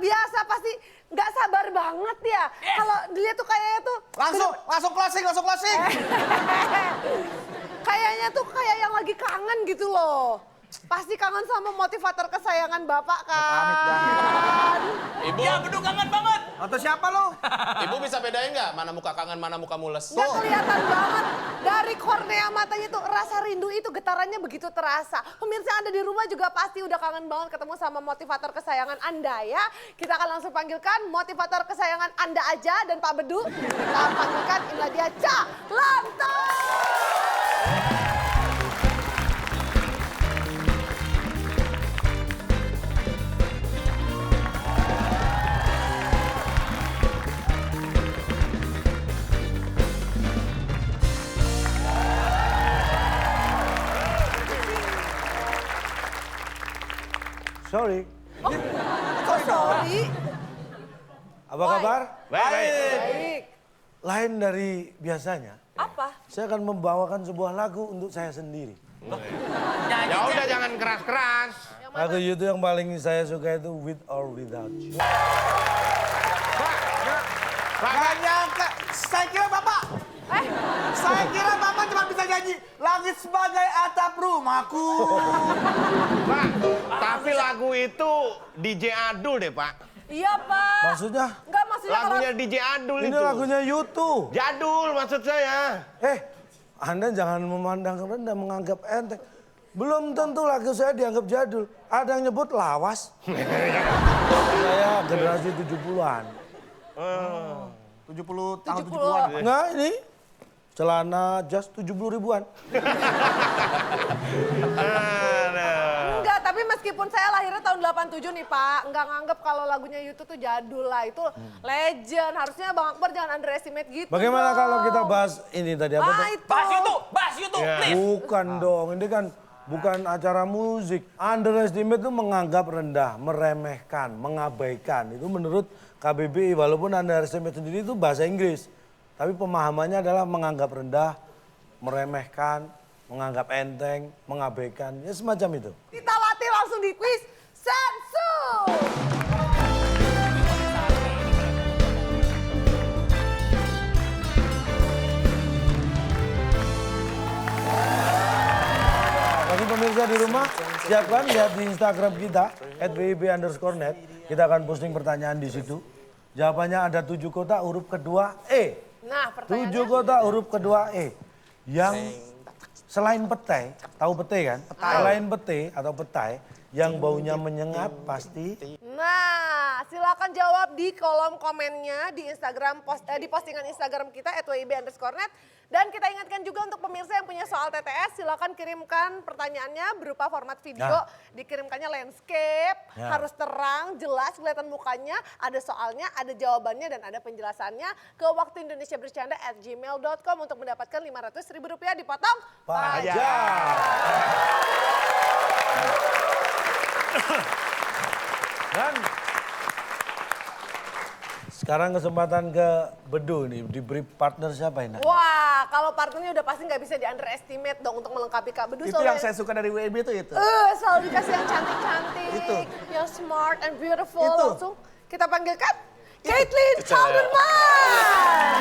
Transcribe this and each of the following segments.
biasa, pasti nggak sabar banget ya. Kalau dilihat tuh kayaknya tuh... Langsung closing. Kayaknya tuh kayak yang lagi kangen gitu loh. Pasti kangen sama motivator kesayangan Bapak kan? Ibu, Ya, bener kangen banget. Atau siapa lo? Ibu bisa bedain nggak mana muka kangen, mana muka mules? Nggak kelihatan banget. Dari kornea matanya tuh rasa rindu itu getarannya begitu terasa. Pemirsa yang ada di rumah juga pasti udah kangen banget ketemu sama motivator kesayangan Anda ya. Kita akan langsung panggilkan motivator kesayangan Anda aja dan Pak Bedu. Kita panggilkan inilah dia Cak Lanto. Sorry, Oh sorry. apa kabar? Baik. Lain dari biasanya, Apa? saya akan membawakan sebuah lagu untuk saya sendiri. Nyanyi, Ya Cak. udah jangan keras-keras. Lagu itu yang paling saya suka itu With or Without You. Gak nyangka. Saya kira Bapak. Saya kira Bapak cuma bisa nyanyi Langit Sebagai Atap Rumahku. Pak, tapi lagu itu DJ Adul deh, Pak. Iya Pak. Maksudnya? Enggak maksudnya kalau... Lagunya DJ Adul Ini itu. lagunya YouTube. Jadul maksud saya. Anda jangan memandang rendah, menganggap enteng. Belum tentu lagu saya dianggap jadul. Ada yang nyebut lawas. Saya generasi 70-an. 70 tahun 70. 70-an. Enggak, ini celana jas 70 ribuan. Enggak, tapi meskipun saya lahirnya tahun 87 nih Pak, enggak nganggep kalau lagunya YouTube tuh jadul lah, itu legend. Harusnya Bang Akbar jangan underestimate gitu. Bagaimana dong. kalau kita bahas ini tadi apa? tuh? Itu. Bahas YouTube, please. Bukan dong, ini kan bukan acara musik. Underestimate itu menganggap rendah, meremehkan, mengabaikan. Itu menurut KBBI, walaupun underestimate sendiri itu bahasa Inggris. Tapi pemahamannya adalah menganggap rendah, meremehkan, menganggap enteng, mengabaikan. Ya semacam itu. Kita latih langsung di quiz Sensu. Bagi pemirsa di rumah, siapkan lihat di Instagram kita, @wib_net. Kita akan posting pertanyaan di situ. Jawabannya ada 7 kota, huruf kedua E. Nah, 7 pertanyaannya. kota, huruf kedua E. Yang selain petai, tahu petai kan? Selain petai atau petai, yang baunya menyengat pasti. Nah, silakan jawab di kolom komennya di Instagram di postingan Instagram kita @wib_net. Dan kita ingatkan juga untuk pemirsa yang punya soal TTS, silakan kirimkan pertanyaannya berupa format video. Nah. Dikirimkannya landscape, Ya. harus terang, jelas, kelihatan mukanya, ada soalnya, ada jawabannya, dan ada penjelasannya ke waktuindonesiabercanda@gmail.com untuk mendapatkan Rp500.000 dipotong Pajak. Dan sekarang kesempatan ke Bedu nih, diberi partner siapa ini? Wah, kalau partnernya udah pasti nggak bisa di underestimate dong untuk melengkapi Kak Bedu. Itu yang saya suka dari WIB itu. Selalu dikasih yang cantik-cantik, Itu. yang smart and beautiful. Itu. Langsung kita panggilkan Caitlyn Halderman.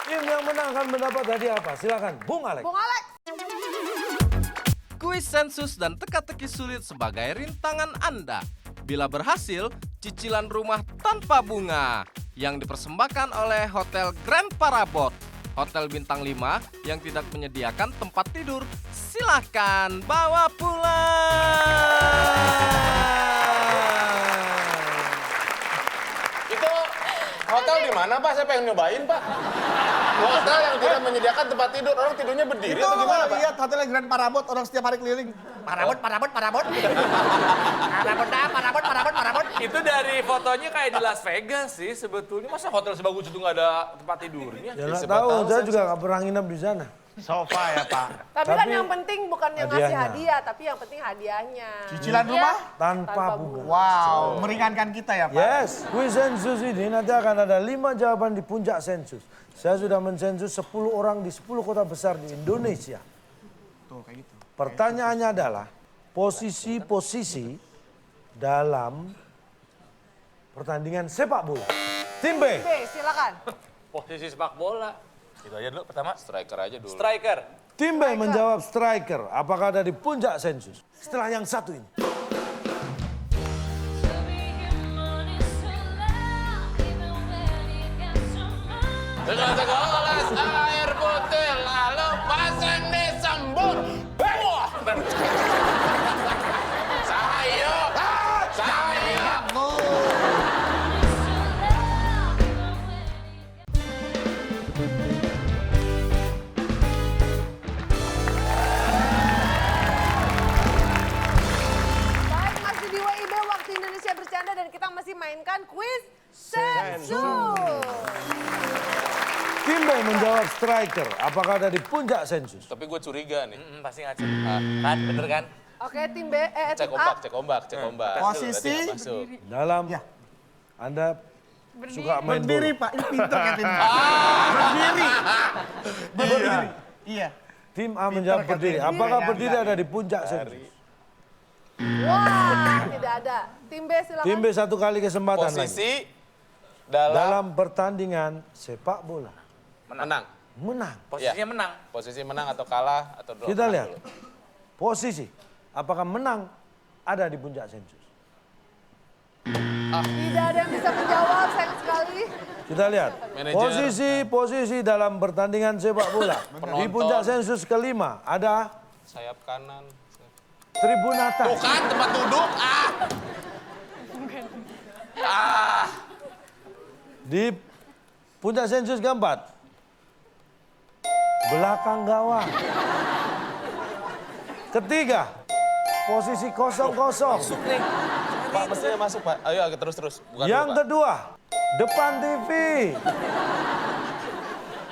Tim yang menang akan mendapat hadiah apa? Silakan, Bung Alex. Bung Alex. Kuis sensus dan teka-teki sulit sebagai rintangan Anda. Bila berhasil, cicilan rumah tanpa bunga yang dipersembahkan oleh Hotel Grand Parabot. Hotel bintang 5 yang tidak menyediakan tempat tidur. Silahkan bawa pulang. Itu hotel di mana, Pak? Saya pengen nyobain, Pak. Hotel yang tidak menyediakan tempat tidur, orang tidurnya berdiri Itu atau gimana, Pak? lihat hotelnya Grand Parabot, orang setiap hari keliling. parabot. Itu dari fotonya kayak di Las Vegas sih sebetulnya. Masa hotel sebagus itu nggak ada tempat tidurnya? Ya nggak tahu, saya juga nggak pernah nginep di sana. Sofa ya Pak. Tapi kan Tapi yang penting bukan yang ngasih hadiahnya. hadiah, tapi yang penting hadiahnya. Cicilan Iya. rumah? Tanpa bunga. Wow, meringankan kita ya Pak. Yes, kuis sensus ini nanti akan ada 5 jawaban di puncak sensus. Saya sudah mensensus 10 orang di 10 kota besar di Indonesia. Tuh kayak gitu. Pertanyaannya adalah posisi-posisi dalam pertandingan sepak bola. Tim B, Oke, silakan. Posisi sepak bola. Itu aja dulu pertama. Striker aja dulu. Striker. tim B menjawab striker. Apakah ada di puncak sensus? Setelah yang satu ini. Segelas air putih lalu pasang di sembur. Wah! Saya. Baik, masih di WIB Waktu Indonesia Bercanda dan kita masih mainkan kuis sensus. Tim B menjawab striker. Apakah ada di puncak sensus? Tapi gue curiga nih. Pasti ngacak. Kan, bener kan? Oke, tim B, Cek tim A. ombak. Posisi Berarti nggak masuk. Dalam Anda suka main berdiri bola. Pak, ini pintar Kevin. Berdiri. Berdiri. Iya. Tim A menjawab berdiri. Apakah berdiri ada di puncak sensus? Wah, tidak ada. Tim B silakan. Tim B satu kali kesempatan lagi. Posisi dalam Dalam pertandingan sepak bola. menang. Menang. Posisinya menang. Posisi menang atau kalah atau draw. Kita Menang lihat. dulu. Posisi. Apakah menang ada di puncak sensus? Tidak ada yang bisa menjawab, sayang sekali. Kita lihat. Manajer. Posisi dalam pertandingan sepak bola. Di Penonton. puncak sensus kelima ada Sayap kanan. tribun atas. Bukan tempat duduk. Di puncak sensus keempat. Belakang gawang. Ketiga. Posisi kosong-kosong. Pak, mestinya masuk Pak. Ayo terus. Bukan Yang dulu, Pak. kedua, depan TV.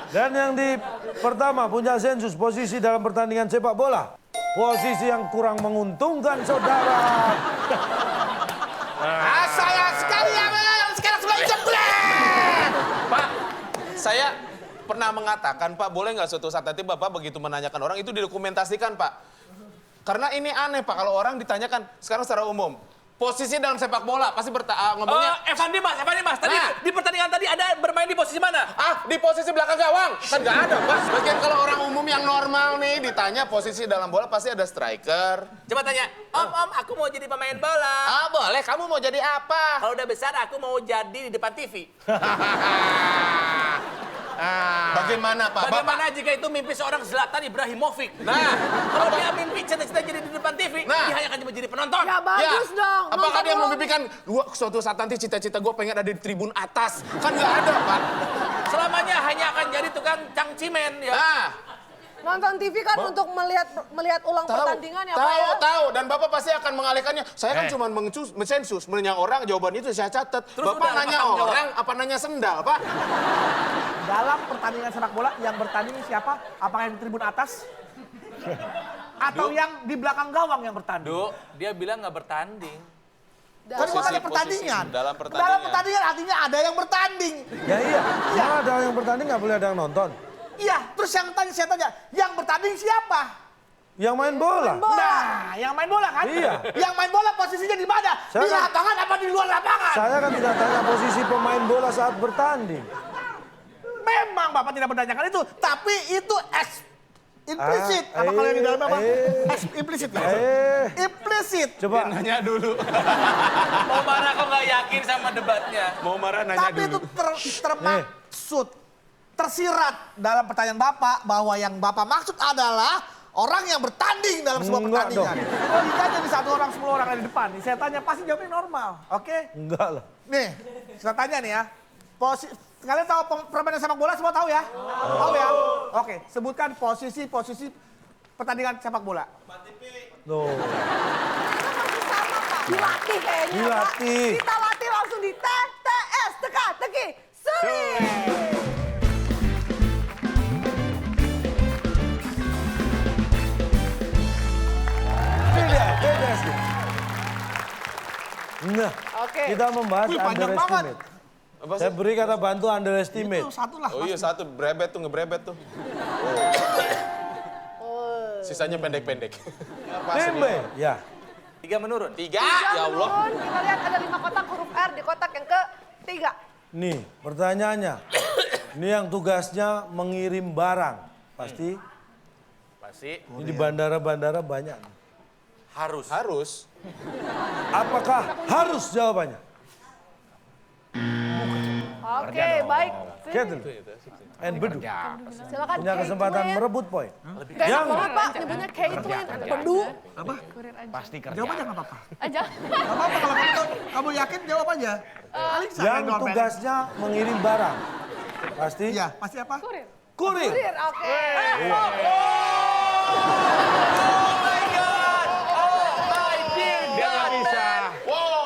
Dan yang di pertama, puncak sensus, posisi dalam pertandingan sepak bola. Posisi yang kurang menguntungkan saudara. Saya sekali yang sekarang sudah jebret. Pak, saya pernah mengatakan Pak, boleh nggak suatu saat nanti Bapak begitu menanyakan orang itu didokumentasikan Pak. Karena ini aneh Pak, kalau orang ditanyakan sekarang secara umum. Posisi dalam sepak bola pasti ngomongnya. Evan Dimas. Tadi Nah. di pertandingan tadi ada bermain di posisi mana? Di posisi belakang gawang. Kan nggak ada Pak. Bagian kalau orang umum yang normal nih ditanya posisi dalam bola pasti ada striker. Coba tanya, Om, aku mau jadi pemain bola. Boleh, kamu mau jadi apa? Kalau udah besar aku mau jadi di depan TV. Bagaimana Pak? Bagaimana jika itu mimpi seorang Zlatan Ibrahimovic? Nah, Kalau dia mimpi cita-cita jadi di depan TV, Nah. dia hanya akan menjadi penonton. Ya bagus dong. Apakah nonton dia dulu. memimpikan gua suatu saat nanti cita-cita gue pengen ada di tribun atas? Kan nggak ada Pak. Selamanya hanya akan jadi tukang cangcimen ya. Nah, Nonton TV kan untuk melihat ulang pertandingan ya Pak ya? tahu. Dan Bapak pasti akan mengalihkannya. Saya kan cuma mensensus, menanya orang, jawaban itu saya catat. Terus Bapak udah, nanya apa tanggung jawab? orang, apa nanya sendal, Pak? Dalam pertandingan sepak bola yang bertanding siapa? Apakah yang di tribun atas? Atau yang di belakang gawang yang bertanding? Duh, dia bilang nggak bertanding. Kan bukan ada pertandingan. dalam pertandingan. Dalam pertandingan artinya ada yang bertanding. Ya iya, kalau ada yang bertanding nggak boleh ada yang nonton. Iya, terus saya tanya, yang bertanding siapa? Yang main bola. Nah, yang main bola kan? Iya. Yang main bola posisinya di mana? Saya Di kan- lapangan apa di luar lapangan? Saya kan tidak tanya posisi pemain bola saat bertanding. Memang Bapak tidak menanyakan itu, tapi itu implisit. Apa kalau yang di dalam apa? Implisit ya? Implisit. Coba Nanya dulu. Mau marah kok nggak yakin sama debatnya? Mau marah nanya Tapi itu dulu. termaksud, tersirat dalam pertanyaan Bapak bahwa yang Bapak maksud adalah orang yang bertanding dalam sebuah Enggak pertandingan. Oh, ditanya di satu orang, 10 orang ada di depan. Saya tanya pasti jawabnya normal, oke? enggak lah. Nih, saya tanya nih ya. Kalian tahu permainan sepak bola semua tahu ya? Tahu ya? Oke, sebutkan posisi pertandingan sepak bola. Loh. Masih sama Pak. Dilatih kayaknya Dilatih. Pak. Kita latih langsung di TTS, teka-teki, sulit. TTS. Nah, Oke. kita membahas Wih, panjang underestimate. Apa Saya sih? beri kata bantu underestimate. Itu satu lah. Oh iya satu, brebet tuh, ngebrebet tuh. Sisanya pendek-pendek. Tim B, ya. 3 menurun. 3, ya Allah. Menurun, kita lihat ada 5 kotak huruf R di kotak yang ke-3. Nih, pertanyaannya. Ini yang tugasnya mengirim barang. Pasti Pasti ini di bandara-bandara banyak. harus. Harus. Apakah harus jawabannya? Oke, baik. Kettle. And Bedu. Silakan Punya kesempatan K-Twin. merebut poin. Gak enak banget Pak, nyebutnya K-Twin. Bedu. Pasti kerja. Jawab aja nggak apa-apa. Aja. Nggak apa-apa kalau kamu yakin jawab aja. Paling siapa Yang doorbell? tugasnya mengirim barang. Pasti Iya, pasti apa? Kurir. kurir. Kurir, oke. Dia nggak bisa.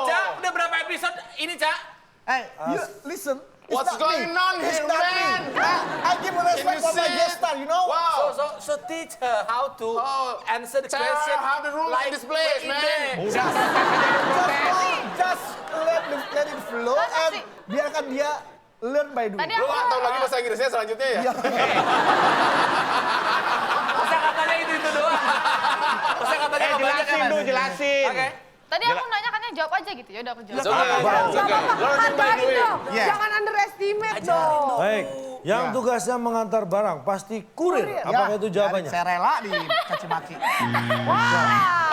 Cak, udah berapa episode ini, Cak? Hey, you listen. It's What's not going me. on It's here, not me. man? I give respect you for my see guest it? star, you know? Wow. So teach her how to answer the Tell her question. how the rules in this place, in man. there. Just let it flow and biarkan dia learn by doing. Tadi Lu aku nggak tahu lagi bahasa Inggrisnya selanjutnya ya? Masa katanya itu doang. Masa katanya nggak banyak Jelasin kan? dulu, jelasin. Oke. Tadi aku nanya kan jawab aja gitu ya udah aku jawab. It's okay, it's okay. Learn by Hargain doing. dong. Yeah. Jangan underestimate dong. Baik, yang Ya. tugasnya mengantar barang pasti kurir. Kurir. Apakah itu jawabannya? Saya rela di caci maki.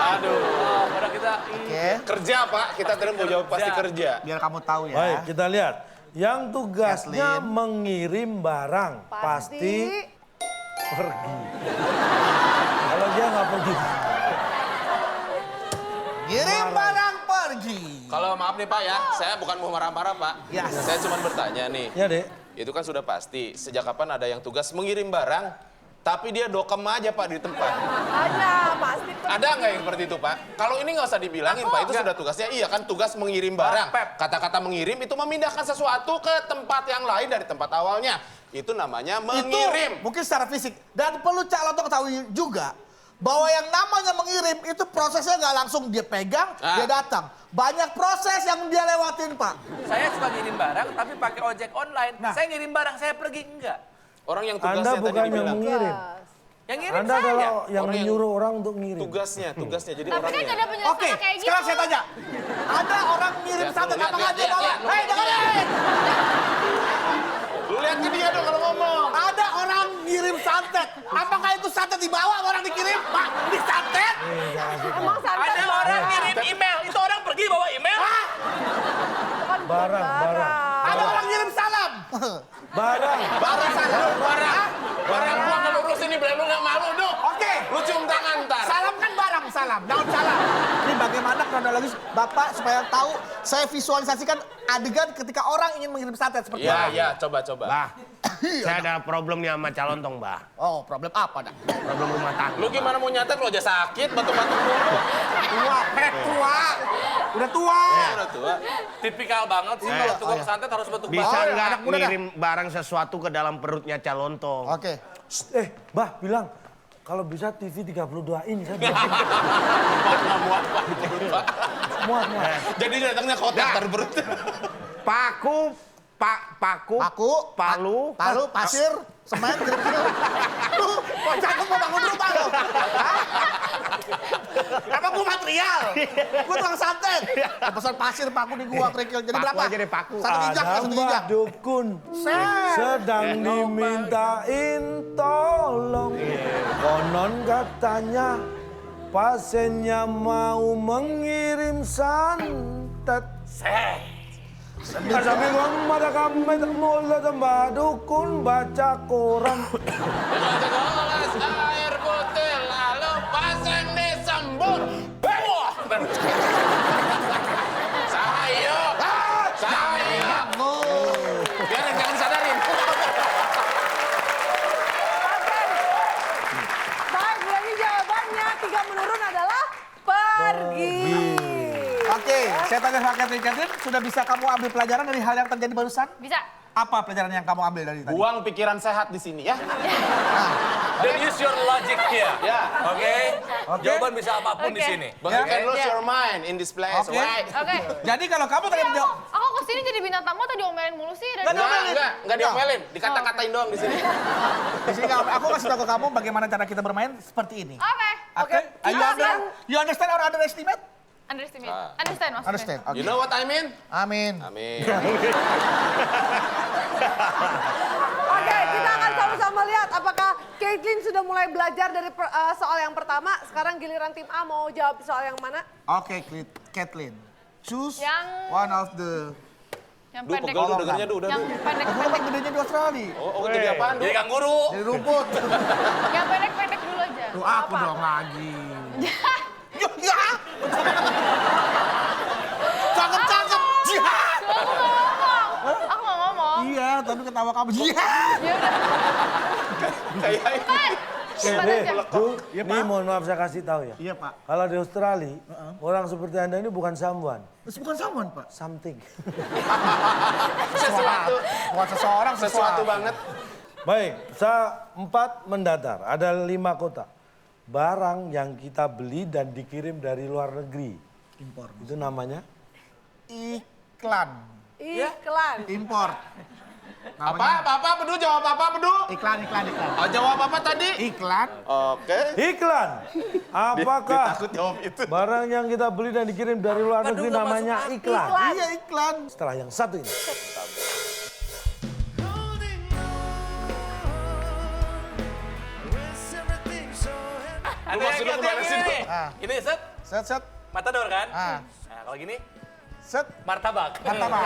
Aduh. Pada kita Oke, Kerja, Pak. Kita tadi mau jawab pasti kerja. biar kamu tahu ya. Baik, kita lihat. Yang tugasnya Kathleen. mengirim barang pasti pergi. Kalau dia nggak pergi, Kirim barang pergi. Kalau maaf nih Pak ya, saya bukan mau marah-marah Pak. Yes. Saya cuma bertanya nih. ya dek. Itu kan sudah pasti. Sejak kapan ada yang tugas mengirim barang, tapi dia dokem aja Pak di tempat. Ada, pasti. Ada nggak yang seperti itu Pak? Kalau ini nggak usah dibilangin Pak, itu sudah tugasnya. Iya kan tugas mengirim barang. Pep. Kata-kata mengirim itu memindahkan sesuatu ke tempat yang lain dari tempat awalnya. Itu namanya mengirim. Itu mungkin secara fisik. Dan perlu Cak Lontong ketahui juga bahwa yang namanya mengirim itu prosesnya nggak langsung dia pegang, dia datang. Banyak proses yang dia lewatin, Pak. saya suka ngirim barang tapi pakai ojek online. Saya ngirim barang, saya pergi enggak. Orang yang Anda tugasnya tadi bukan yang dibilang. mengirim. Yang ngirim Anda saya. adalah yang Orang yang- menyuruh orang untuk ngirim. Tugasnya. Jadi Tapi kan orangnya. ada penjelasan Oke, kayak gitu. sekarang saya tanya. Ada orang ngirim Lihat satu dulu, apa lihat, nggak dia lihat, bawa? lihat. Hei, dengerin! Lu lihat ke dia dong kalau ngomong. Ada orang ngirim santet. Apakah itu santet dibawa sama orang dikirim? Pak, ini santet? Emang santet Ada orang ngirim email, itu orang pergi bawa email. Barang. Ada orang ngirim salam. Barang. Barang gua ngelurus ini belum lu nggak malu dong. Oke. Lu cium tangan ntar. Salam kan barang, salam. Daun salam. Ini bagaimana kronologis Bapak supaya tahu saya visualisasikan adegan ketika orang ingin mengirim santet seperti apa. Iya, coba. Bah, saya ada problem nih sama calon tong, bah. Oh, problem apa, Dak? Problem rumah tangga. Lu gimana mau nyatet lu aja sakit, batuk-batuk mulu. Tua. Udah tua. Udah tua. Tipikal banget sih kalau tukang santet harus bentuk Bisa Oh, iya, nggak anak muda dah. ngirim barang sesuatu ke dalam perutnya calon tong? Oke. Bah bilang kalau bisa TV 32 in saya bilang. Muat. Muat. Jadi datangnya kotak dari perut. Paku, paku, palu, pasir, semen, kirim-kirim. Lu, kok cakep mau bangun rumah lo? Hah? Apa gua material? Gua tukang santet. Pesan pasir, paku di gua, kerikil. Jadi Paku berapa? aja deh, paku. Satu injak, Ada satu mbak injak. dukun sedang dimintain tolong. Konon katanya pasiennya mau mengirim santet. Ada bilang pada kami tak mulai tambah dukun baca koran. Gelas air putih lalu pasang disembur. Wah. Saya. Biarin jangan sadarin. Baik, berarti jawabannya 3 menurun adalah Saya tanya sama Catherine, sudah bisa kamu ambil pelajaran dari hal yang terjadi barusan? Bisa. Apa pelajaran yang kamu ambil dari tadi? Buang pikiran sehat di sini ya. Then use your logic here. Ya. Oke? Jawaban bisa apapun di Oke. sini. But you can lose Yeah. your mind in this place, Oke. right? Oke. Jadi kalau kamu tadi menjawab, Aku kesini jadi bintang tamu atau diomelin mulu sih? Dan Enggak diomelin, dikata-katain doang di sini. di sini aku kasih tahu ke kamu bagaimana cara kita bermain seperti ini. Oke. Oke? You understand or underestimate? Underestimate. Understand maksudnya. Understand. Oke. You know what I mean? Amin. Amin. Oke, kita akan sama-sama lihat apakah Caitlyn sudah mulai belajar dari soal yang pertama. Sekarang giliran tim A mau jawab soal yang mana? Oke, Kathleen. Choose Yang- one of the... Yang Duh, pendek. pegel tuh dengernya udah. Yang Aku pendek-pendek. lebih gedenya di Australia. Oh, jadi apaan, Jadi Du? kanguru. Dari rumput. Yang pendek-pendek dulu aja. Tuh aku dong lagi. Ya. Cakep. Jihad. Aku nggak ngomong. Iya, tapi ketawa kamu. Jihad. Ya udah. Kan. Cepat aja. Bu, ini mohon maaf saya kasih tahu ya. Iya, Pak. Kalau di Australia, orang seperti Anda ini bukan someone, Terus bukan samuan, Pak. something. Sesuatu. Bukan seseorang, Sesuatu banget. Baik, saya 4 mendatar, ada 5 kota. Barang yang kita beli dan dikirim dari luar negeri. Impor. Itu namanya? Iklan. Iklan. Impor. Apa, Bedu? Jawab apa, Bedu? Iklan. Oh, jawab apa tadi? Iklan. Oke. Iklan. Apakah Takut jawab itu. barang yang kita beli dan dikirim dari luar negeri nggak namanya masuk iklan? Iya, iklan. Setelah yang satu ini. Ada masuk yang dulu ke ini. sini. Ah. Ini set, Set. matador kan? Ah. Nah, kalau gini, Set. martabak. Pertama.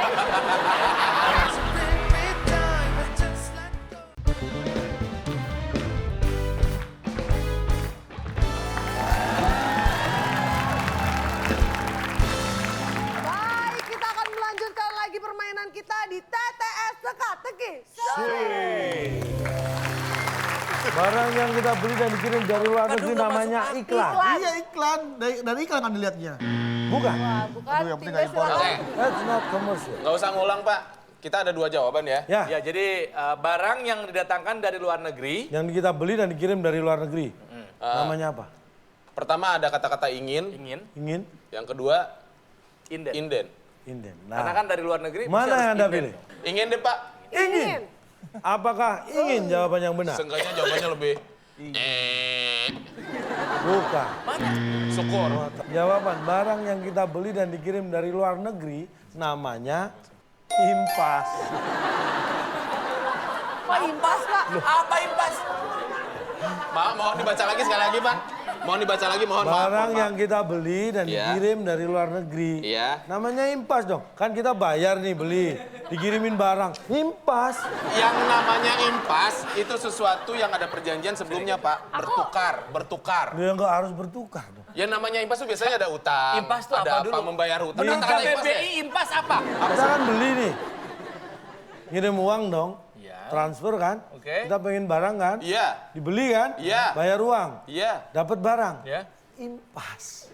Baik, kita akan melanjutkan lagi permainan kita di TTS Teka-Teki. Barang yang kita beli dan dikirim dari luar negeri nggak namanya masuk iklan. Iya, iklan. Dari iklan kan dilihatnya. Bukan. Bukan, Aduh, yang penting tinggal nggak impor. silakan. That's not commercial. Nggak usah ngulang, Pak. Kita ada 2 jawaban ya. Ya, Ya, jadi barang yang didatangkan dari luar negeri. yang kita beli dan dikirim dari luar negeri. Namanya apa? Pertama ada kata-kata ingin. Ingin? Yang kedua, Inden. inden. Inden. Karena Nah, kan dari luar negeri. mesti mana harus yang Anda inden. pilih? Ingin deh, Pak. Ingin. Apakah ingin jawaban yang benar? Seenggaknya jawabannya lebih. Bukan. Syukur. Jawaban barang yang kita beli dan dikirim dari luar negeri namanya impas. Pak impas, Pak. Apa impas? Mohon dibaca lagi sekali lagi, Pak. Mohon dibaca lagi, mohon maaf. Barang mohon yang kita beli dan Iya. dikirim dari luar negeri. Iya. Namanya impas dong. Kan kita bayar nih beli, dikirimin barang. Impas. Yang namanya impas itu sesuatu yang ada perjanjian sebelumnya, Pak. Bertukar. Dia nggak harus bertukar dong. Yang namanya impas tuh biasanya ada utang. Impas tuh ada apa dulu? membayar hutang. Menurut Kata-kata impas ya? KBBI impas apa? Kita kan beli nih. Ngirim uang dong. Iya. Transfer kan. Oke. Kita pengen barang kan. Iya. Dibeli kan. Iya. Bayar uang. Iya. Dapat barang. Ya. Impas.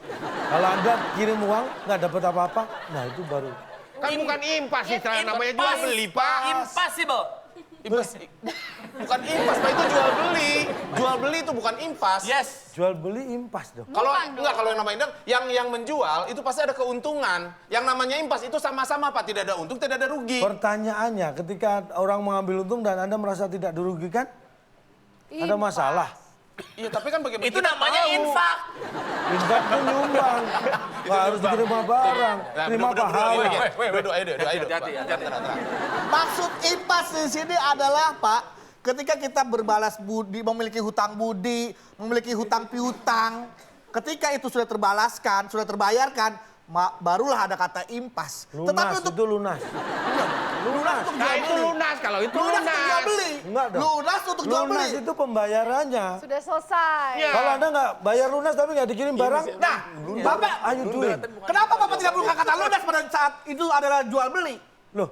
Kalau Anda kirim uang nggak dapat apa-apa, nah itu baru. Kan bukan impas istilah namanya jual beli, Pak. Impossible. Impas. Bukan impas, Pak, itu jual beli. Jual beli itu bukan impas. Yes. Jual beli impas dong. Kalau Bukan enggak, dong. kalau yang namanya yang menjual itu pasti ada keuntungan. Yang namanya impas itu sama-sama, Pak, tidak ada untung, tidak ada rugi. Pertanyaannya, ketika orang mengambil untung dan Anda merasa tidak dirugikan, ada masalah. Iya, tapi kan bagaimana Itu kita namanya tahu? infak. Infak itu nyumbang. Nggak harus dikirim barang. Nah, Terima bener, pahala. bener, bener. Doa, doa, Hati-hati, hati-hati. Maksud impas di sini adalah, Pak, ketika kita berbalas budi, memiliki hutang budi, memiliki hutang piutang, ketika itu sudah terbalaskan, sudah terbayarkan, barulah ada kata impas. Lunas, itu lunas. lunas untuk Nah jual itu beli. lunas kalau itu Lunas untuk jual lunas. beli. Enggak dong. Lunas untuk jual Lunas beli. itu pembayarannya. Sudah selesai. Kalau Anda nggak bayar lunas tapi nggak dikirim barang, Nah, Bapak, ayo duit. kenapa Bapak tidak menggunakan kata lunas pada saat itu adalah jual beli? Loh,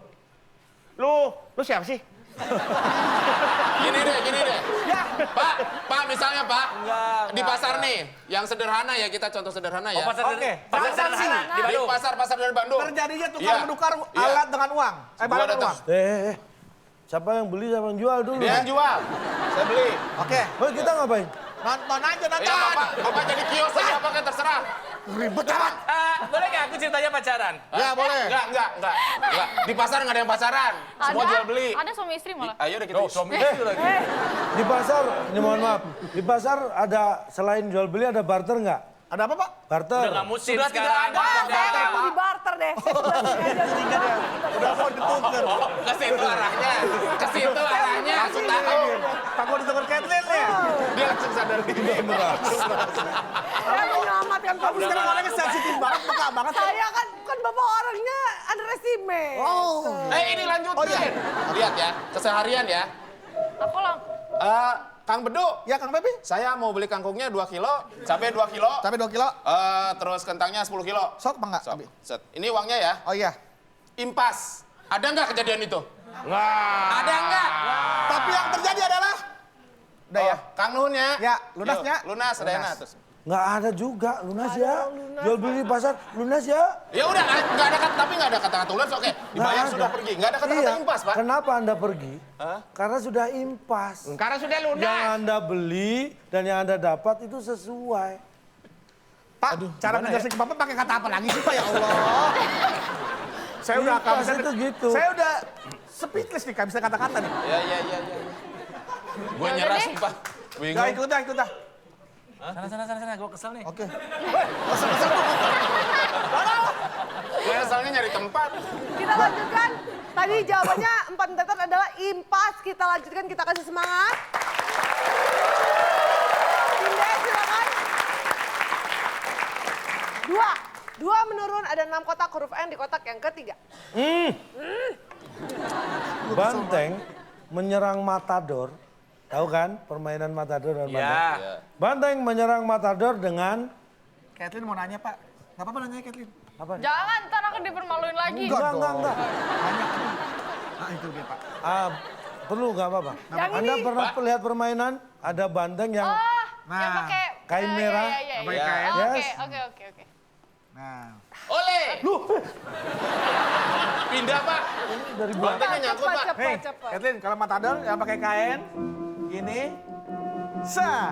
Lu siapa sih? Gini deh. Ya, Pak misalnya Pak, di pasar nih, yang sederhana ya, kita contoh sederhana ya. Oke. Pasar sederhana di Di Bandung. pasar dari Bandung. Terjadinya tukar Iya. menukar Iya. alat dengan uang. Barang Gua dengan datang. uang. Siapa yang beli, siapa yang jual dulu? Dia yang jual, saya beli. Oke. Oh, kita ngapain? Nonton aja, nonton. Ya Bapak jadi kios aja apa kan terserah. Ribet amat. Boleh nggak aku ceritanya pacaran? Ya, boleh. Enggak. Di pasar nggak ada yang pacaran. Semua jual beli. Ada suami istri malah. Ayo deh kita. Suami istri lagi. Di pasar, ini mohon maaf, di pasar ada selain jual beli ada barter nggak? Ada apa, Pak? Barter. Udah nggak musim Sudah tidak sekarang. ada. Ah, saya mau di barter deh. Udah mau ditukar. Ke situ arahnya. Ke situ arahnya. Langsung tahu. Takut ditukar Kathleen nih. Dia langsung sadar diri. Saya menyelamatkan Kamu sekarang publik. orangnya sensitif banget, peka banget. Saya kan bapak orangnya underestimate. Oh. Ini lanjutin. Oh, iya. Lihat ya, keseharian ya. Aku lang. Kang Bedu, Ya, Kang Pepi. saya mau beli kangkungnya 2 kilo, cabai 2 kilo, Sampai 2 kilo. terus kentangnya 10 kilo. Sok apa enggak? Sok, set. Ini uangnya ya. Oh iya. Impas. Ada nggak kejadian itu? Wah. Ada nggak? Tapi yang terjadi adalah udah ya. Kang Nuhun ya. Ya, lunasnya. Yuk, lunas, ada Lunas. terus. Nggak ada juga, lunas ya. Jual beli di pasar, lunas ya. Ya udah, nggak ada kata, tapi nggak ada kata-kata lunas, oke. Dibayar Nggak sudah ada. pergi, nggak ada kata-kata Iya. impas, Pak. Kenapa Anda pergi? Karena sudah impas. Karena sudah lunas. Yang Anda beli dan yang Anda dapat itu sesuai. Pak, cara ngejelasin ke Bapak pakai kata apa lagi sih, Pak? Ya Allah. Saya udah nggak Impas bisa itu gitu. Saya udah speechless nih, nggak bisa kata-kata nih. Ya. Gue nyerah, sumpah. Nggak Bingung. ikut dah. Sana, gue kesel nih. Oke. Gue asalnya nyari tempat. Kita lanjutkan. Tadi jawabannya empat teter adalah impas. Kita lanjutkan, kita kasih semangat. Inde, silakan. Dua menurun, ada 6 kotak huruf N di kotak yang ketiga. Banteng menyerang Matador. Tahu kan permainan Matador dan Banteng? Ya. Banteng menyerang Matador dengan Kathleen mau nanya, Pak. Nggak apa-apa nanya Kathleen. apa? Jangan, ntar aku dipermaluin lagi. Enggak. Nah, itu dia, Pak. Perlu nggak apa-apa. Yang Anda ini. pernah lihat permainan ada banteng yang Oh, Nah, yang pakai kain merah. Iya. Pakai kain. Oh, Yes. Oke. Nah. Oleh. Pindah, Pak. dari belakang. Bantengnya nyangkut, Pak. Hei, Cepat. Kathleen, kalau matador yang pakai kain, gini,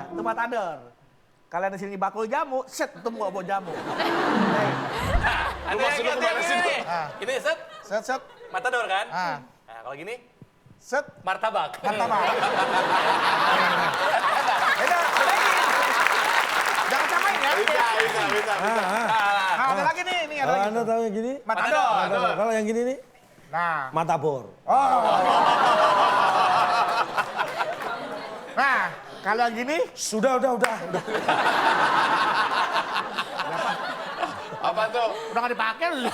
itu matador. Kalian di sini bakul jamu, set, itu mau bawa jamu. Hei, Ada maksud lu yang kemana sih? ini. Ah. Ini set, set, matador kan? Ah. Nah, kalau gini, set, martabak. martabak. Beda, lagi. Jangan samain ya. Bisa. Nah, ada lagi nih, ada Kalau lagi. Anda tahu yang gini? Matador. Matador. Kalau yang gini nih? Nah, Matabor. nah, kalau yang gini, Sudah. Apa tuh? udah nggak dipakai lu.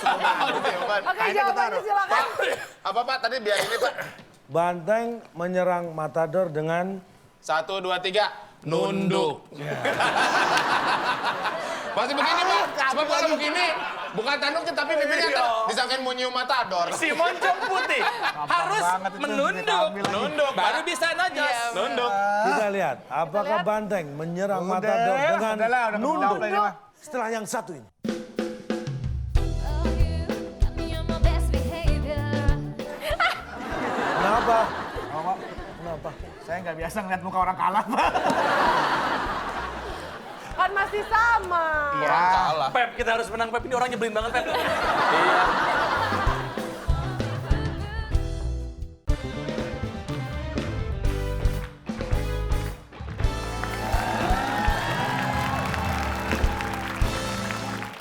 Oke, jawabannya silakan. Apa, Pak? Tadi biar ini, Pak. Banteng menyerang Matador dengan 1, 2, 3. Nunduk. Masih begini, Pak. Sebab kalau begini, bukan tanduknya tapi bibirnya disangkain mau nyium matador. Simon Putih harus banget itu, menunduk. diambil lagi. Nunduk, baru bisa najos. Nunduk. kita lihat apakah Banteng menyerang Udah, Matador dengan udah lah, udah nunduk. kejawab ini mah. Setelah yang satu ini. Kenapa? Kenapa? Saya nggak biasa ngeliat muka orang kalah, Pak. Kan masih sama. Iya. Kalah. Pep, kita harus menang Pep. Ini orang nyebelin banget Pep.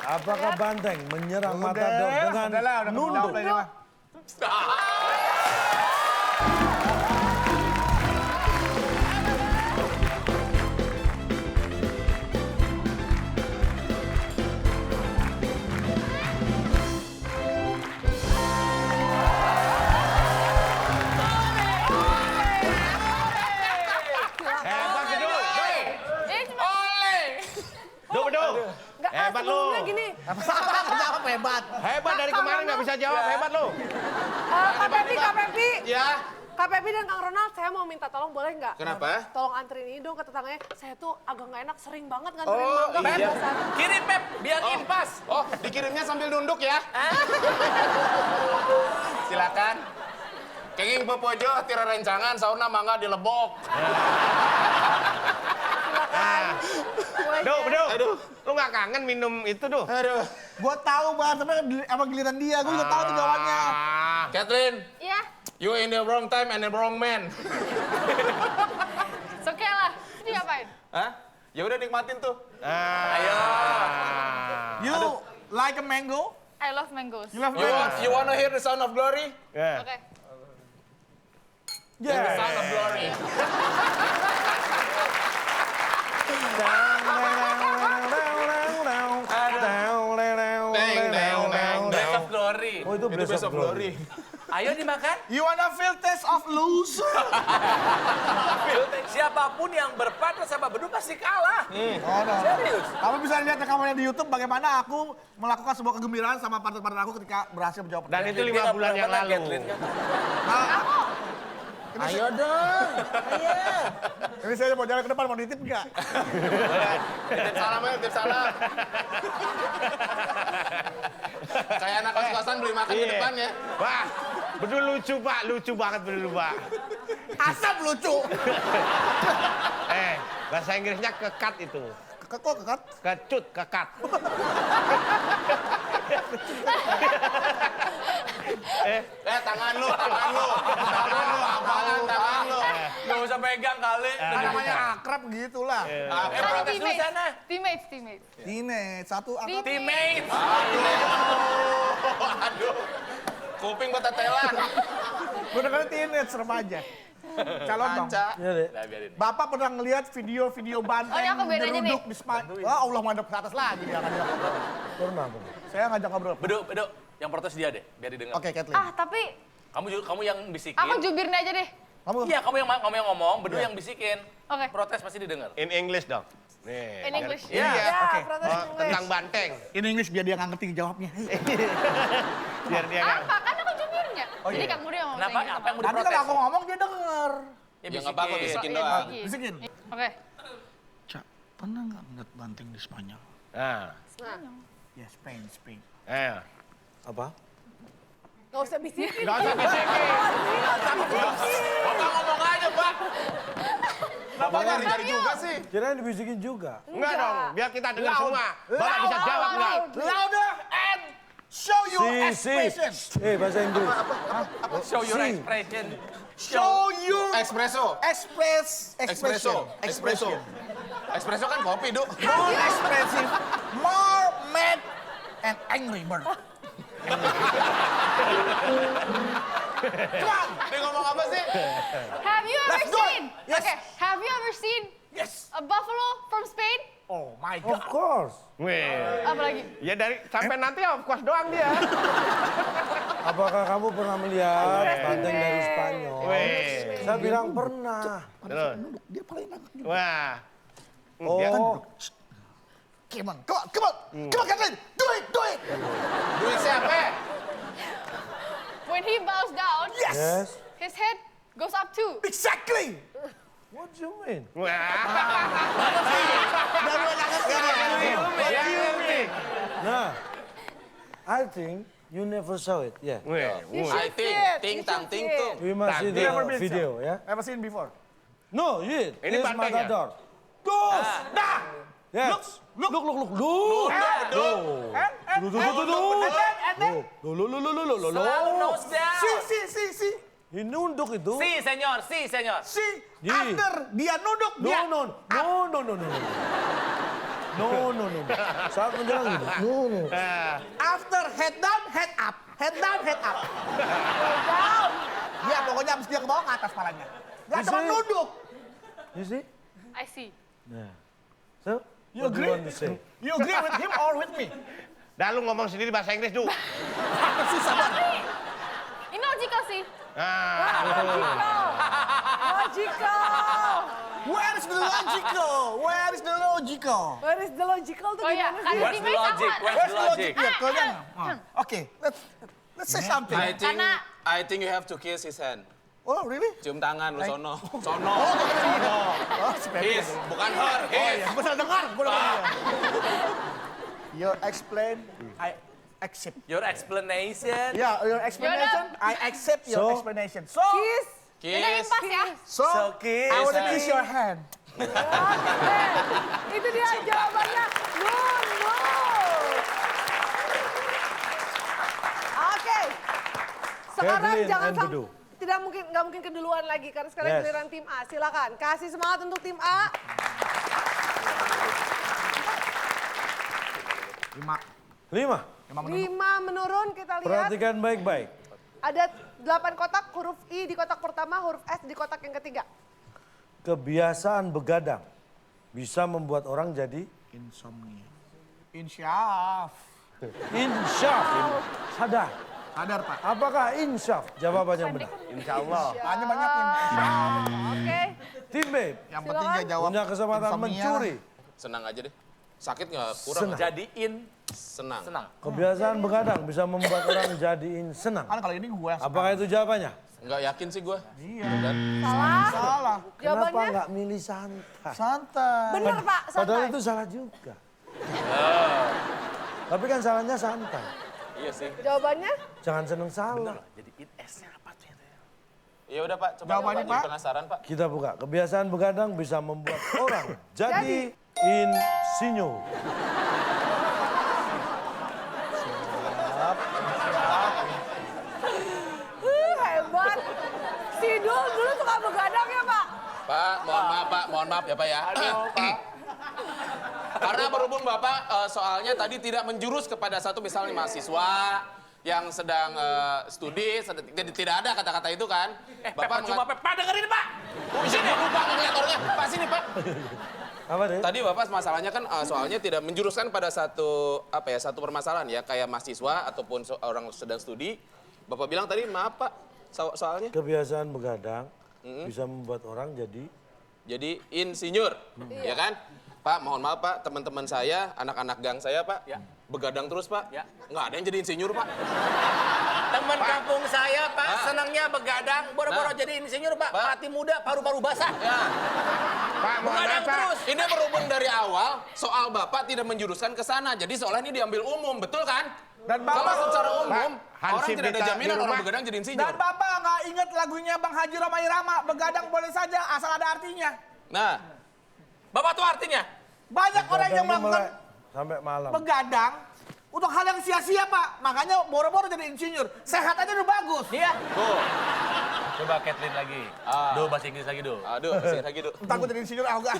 Apakah Banteng menyerang Matador dengan udah lah, udah nunduk? kejawab ini mah. Hebat Bedu. Nggak, Hebat lu. sebelumnya gini. Jawab hebat. Hebat dari kemarin nggak bisa jawab. Hebat lu. Kak Pepi. Ya. Kak Kak Pepi dan Kang Ronald, saya mau minta tolong boleh nggak? Kenapa? Tolong anterin ini dong ke tetangganya. Saya tuh agak nggak enak, sering banget nganterin Oh, mangga. iya. ke sana. Kirim Pep, biar impas. Oh, dikirimnya sambil nunduk ya. Silakan. Kenging pepojo, tira rencangan, sauna mangga dilebok. Aduh, lu nggak kangen minum itu tuh? Aduh. Gue tahu banget, tapi emang giliran dia. Gue udah tahu tuh jawabannya. Catherine, Iya, you in the wrong time and the wrong man. oke lah. Ini ngapain? Hah? Ya udah nikmatin tuh. Ayo. You like a mango? I love mangoes. You love You, mango? you wanna hear the sound of glory? Ya. Oke. The sound of glory. Best of glory. Oh itu Itu Bless best of of glory. Ayo dimakan. You wanna feel taste of loser? Siapapun yang berpartner sama Bedu pasti kalah. Oh, no. Serius. Kamu bisa lihat rekamannya di YouTube bagaimana aku melakukan sebuah kegembiraan sama partner-partner aku ketika berhasil menjawab Dan pertanyaan. itu 5 bulan yang lalu. Ayo dong. Ayo. Ini saya mau jalan ke depan, mau nitip nggak? Titip salam ya, titip salam. Kayak anak kos-kosan beli makan di depan ya. Wah, Bedu lucu Pak, lucu banget Bedu Pak. Asap lucu. Bahasa Inggrisnya kekat itu. Kok kekat? Kecut, kekat. Tangan lu, tangan lu. Tangan lu, apaan tangan lu. Gak usah pegang kali. Namanya akrab gitulah. Protes dulu sana. Teammates. Ini satu akrab. Teammates. Aduh. Kuping betetelan. Gue dengerin teenage remaja. Calon dong. Kaca. Iya deh. Nah, biarin. Bapak pernah ngelihat video-video banteng Oh, ya, aku bedanya nyeruduk di Spanyol. Oh, Allah madep ke atas lagi dia ngajak ngobrol. Pernah. Saya ngajak ngobrol. Bedu, yang protes dia deh, biar didengar. Oke, Kathleen. Ah, tapi Kamu yang bisikin. aku jubirnya aja deh. Kamu Iya, kamu yang ngomong, Bedu yang bisikin. Oke. Protes pasti didengar. In English dong. Nih. In English. Iya. Ya, Oke. protes Oh, English. tentang banteng. in English biar dia nggak ngerti jawabnya. Biar dia nggak. Apa? Kan aku jubirnya. Jadi kamu dia ngomong Kenapa? Apa yang mau Nanti diprotes? kalau aku ngomong dia denger. Ya nggak apa-apa, bisikin doang. Bisikin. Oke. Cak, pernah nggak ngeliat banteng di Spanyol? Nah, Ya, Spain. Apa? Gak usah bisikin. nggak usah bisikin. Bapak ngomong aja, Pak. Bapak nyari-nyari juga sih. Kirain dibisikin juga. Enggak dong, biar kita dengar semua. Bapak bisa jawab nggak? Louder and show your expression. Bahasa Inggris. Show your Si. expression. Show your Espresso. expression. Espresso kan kopi, Duk. More expressive, more mad and angry bird. Come on. Dia ngomong apa sih? Have you ever Let's do it. seen? Yes. Okay. Have you ever seen a buffalo from Spain? Oh my Of God. course. Weh. Apa lagi? Ya dari sampai nanti of course doang dia. Apakah kamu pernah melihat banteng dari Spanyol? Weh. Saya bilang pernah. Terus. Dia paling enak. Wah. Oh, Come on, Kathleen, do it. Duit siapa? When he bows down, yes. his head goes up too. Exactly. What do you mean? Wah. Nah, I think you never saw it. Yeah. Weh. I think, ting tang ting tung. We must see the video, ya. Ever seen before? No, you. Ini Here's bantengnya. Matador. Dos. Nah. Yes. Look. And Selalu nose down. see. He nunduk itu. Si, senyor. See, Ye. after dia nunduk, dia No. Saat menjelang gitu. No. after head down, head up. Head down. Ya, pokoknya abis dia ke bawah ke atas palanya. Gak cuma Bisa. nunduk. You see? I see. Nah. So, You what do you agree? want to say? You agree with him or with me? Dah lu ngomong sendiri bahasa Inggris, Du. Susah banget. Ini logical sih. Logical. Where is the logical? Where is the logical tuh Oh ya, gimana kan sih? Where's the logic? Where's the logic? Ya, kalian. Okay, let's say something. I think, Karena- I think you have to kiss his hand. Oh, really? Cium tangan lu sono. Sono. Oh, si Pepe. His, bukan her. Oh iya, His. gue salah dengar. Gue dengar. Your explain, I accept. Your explanation. Yeah, your explanation, I accept your So? explanation. So, Kiss. Udah Kiss. impas ya. so, I wanna kiss your hand. Itu dia jawabannya. No, no. Oke. Sekarang Kevin jangan and Bedu. nggak mungkin keduluan lagi karena sekarang Yes. giliran tim A. Silakan kasih semangat untuk tim A. 5. 5 menurun kita lihat. Perhatikan baik-baik. Ada 8 kotak, huruf I di kotak pertama, huruf S di kotak yang ketiga. Kebiasaan begadang bisa membuat orang jadi Insomnia. Insyaf. insyaf. Sadar. Sadar, Pak. Apakah insyaf? Jawabannya benar. Insya Allah. Hanya banyakin. Oke. Tim B Yang penting dia jawab punya kesempatan insomnia. mencuri. Senang aja deh. Sakit nggak kurang? Senang. Jadiin Senang. senang. Kebiasaan begadang bisa membuat orang jadiin senang. Kan kalau ini gue yang Apakah itu jawabannya? Nggak yakin sih gue. Iya. Salah. Salah. Kenapa Jawabannya nggak milih santai? Santai. bener Pak, Padahal santai. itu salah juga. Tapi kan salahnya santai. Iya sih. Jawabannya Jangan seneng salah. Jadiin S-nya apa tuh ya? Ya udah Pak, coba Jawabannya, Pak. Pak. Penasaran Pak. Kita buka. Kebiasaan begadang bisa membuat orang jadi insinyur. hebat. Sidul dulu suka begadang ya Pak? Pak, mohon maaf ya Pak ya. Karena berhubung Bapak soalnya tadi tidak menjurus kepada satu misalnya mahasiswa yang sedang studi, jadi tidak ada kata-kata itu kan. Bapak cuma Pak dengerin Pak. Sini lupa ngeliat orangnya. Pak sini Pak. Apa deh? Tadi Bapak masalahnya kan soalnya tidak menjuruskan pada satu satu permasalahan ya kayak mahasiswa ataupun orang sedang studi. Bapak bilang tadi maaf Pak soalnya. Kebiasaan begadang bisa membuat orang Jadi insinyur, ya kan? Pak, mohon maaf Pak, teman-teman saya, anak-anak gang saya Pak, begadang terus Pak. Ya. Nggak ada yang jadi insinyur Pak. Teman kampung saya, Pak, Ah. senangnya begadang, boro-boro Nah. jadi insinyur, Pak. Pak. Mati muda, paru-paru basah. Ya. Pak, mohon Begadang maaf, Pak. terus. Ini berhubung dari awal, soal Bapak tidak menjuruskan ke sana. Jadi seolah ini diambil umum, betul kan? Dan Kalau Bapak, secara umum, Pak, Hansip orang tidak ada Dita jaminan di orang rumah. begadang jadi insinyur. dan Bapak nggak ingat lagunya Bang Haji Roma Irama, begadang boleh saja asal ada artinya. Nah, Bapak tuh artinya? Banyak orang yang begadang melakukan sampai malam. begadang untuk hal yang sia-sia, Pak. Makanya boro-boro jadi insinyur. Sehat aja udah bagus. Iya. tuh. Coba Kathleen lagi. Ah. Do bahasa Inggris lagi do. Aduh, sedikit lagi, Duk. Entah gue jadi insinyur, enggak.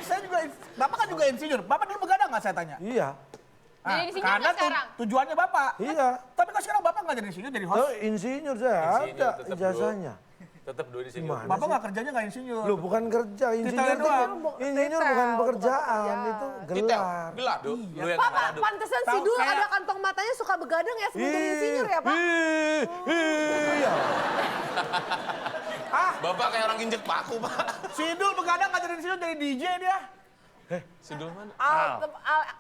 Saya juga, Bapak kan juga insinyur. Bapak dulu begadang nggak saya tanya? Iya, Jadi insinyur karena nggak sekarang? tujuannya Bapak. iya. Tapi kok sekarang Bapak nggak jadi insinyur, jadi host? Tuh insinyur saya Insinyur ada tetap, ijazahnya. Tetap do di sini. Gimana Bapak sih? nggak kerjanya nggak insinyur. Loh bukan kerja, insinyur itu doang. insinyur bukan pekerjaan, itu Titel, gelar. gelar, Duk. Lu yang Pak, mana, Do? pantesan Tahu Sidul kayak- ada kantong matanya suka begadang ya sebelum jadi insinyur ya Pak? Iya. Bapak kayak orang injek paku, Pak. Sidul begadang nggak jadi insinyur, jadi DJ dia. Sidul mana?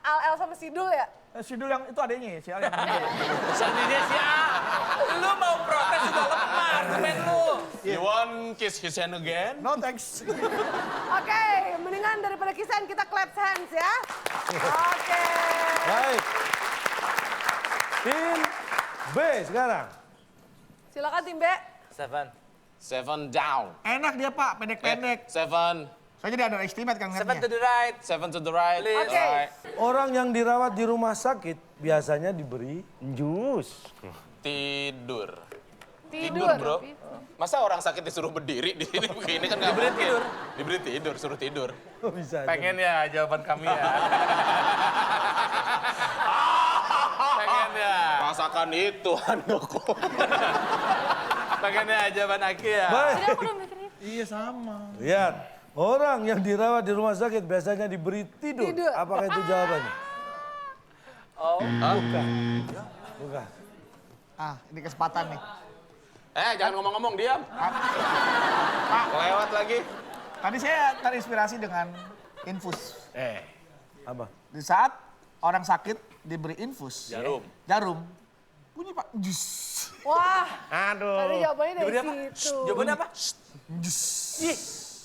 Al sama Sidul ya? Sidul yang itu adanya, si Al yang DJ. Sendirinya si A. Lu mau protes juga lemah, temen lu. You want kiss his hand again? No thanks. Oke, mendingan daripada kisahan kita clap hands ya. Oke. Baik. Tim B sekarang. Silakan tim B. Seven. 7 down. Enak dia Pak, pendek-pendek. 7. Saya jadi underestimate kan Seven to ngertinya. the right. 7 to the right. Please. Oke. Alright. Orang yang dirawat di rumah sakit biasanya diberi Jus. Tidur. Tidur. Bro. Masa orang sakit disuruh berdiri di sini begini kan nggak mungkin. tidur. Diberi tidur, suruh tidur. bisa. Pengen ya jawaban kami ya. Pengen ya. Masakan itu, Handoko. Pengen ya jawaban Aki ya. Baik. Jadi aku udah mikirin. Iya sama. Lihat, orang yang dirawat di rumah sakit biasanya diberi tidur. Tidur. Apakah itu jawabannya? Bukan. Bukan. Ah, ini kesempatan nih. Jangan ngomong-ngomong, diam. Pak, lewat lagi. Tadi saya terinspirasi dengan infus. Apa? Di saat orang sakit diberi infus. Jarum. Jarum. Bunyi Pak. Jus. Wah, Aduh. tadi jawabannya dari Jawabannya apa? situ. Jawabannya apa? Ih,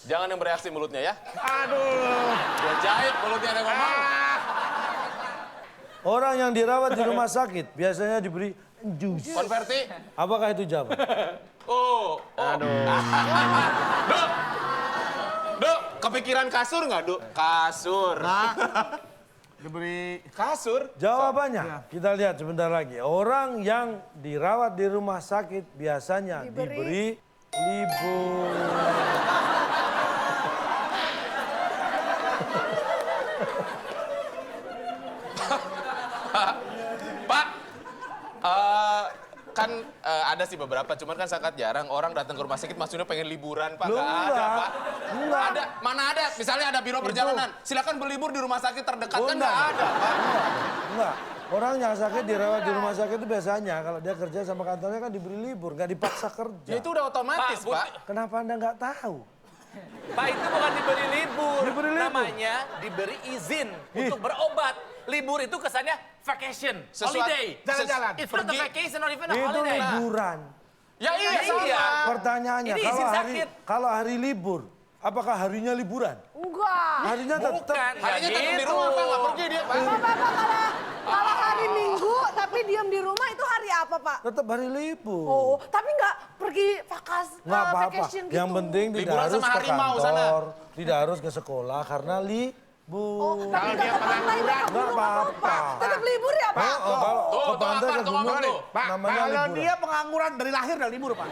jangan yang bereaksi mulutnya ya. Aduh. Dia jahit mulutnya ada ngomong. Orang yang dirawat di rumah sakit biasanya diberi jus. Konverti. Apakah itu jawaban? Oh. Aduh. Duk, kepikiran kasur nggak, Duk? Kasur. Diberi Kasur. Jawabannya, kita lihat sebentar lagi. Orang yang dirawat di rumah sakit biasanya diberi libur. Pak, kan ada sih beberapa, cuman kan sangat jarang orang datang ke rumah sakit maksudnya pengen liburan, Pak. Loh, Nggak ada, enggak. Pak. Enggak. Ada, mana ada? Misalnya ada biro perjalanan, silakan berlibur di rumah sakit terdekat, kan nggak ada, Pak. Enggak. Orang yang sakit dirawat di rumah sakit itu biasanya kalau dia kerja sama kantornya kan diberi libur, nggak dipaksa kerja. Ya itu udah otomatis, Pak, Pak. Kenapa Anda nggak tahu? Pak, itu bukan diberi libur. Diberi libur. Namanya diberi izin untuk berobat. Libur itu kesannya vacation, holiday. jalan-jalan. It's not a Pergi. vacation or even a Itu holiday. liburan. Ya iya, Iya. sama. Pertanyaannya, Ini kalau izin hari sakit. kalau hari libur, apakah harinya liburan? Enggak. Harinya tetap Bukan, Harinya nggak tetap di gitu. rumah, Pak. Nggak pergi dia, Pak. Bapak, kalau hari Minggu tapi diam di rumah itu hari apa, Pak? tetap hari libur. Oh, tapi nggak pergi Nggak apa-apa. vacation gitu. Yang penting tidak Liburan harus sama ke harimau sana. kantor, tidak harus ke sekolah karena libur. Oh, tapi nggak ke pantai, nggak ke Nggak gunung, nggak apa-apa. apa-apa. Tetap libur ya, Pak? Oh, kalau Tuh, ke pantai apa, ke tuh, gunung apa, tuh? Pak, namanya kalau liburan. dia pengangguran dari lahir udah libur, Pak.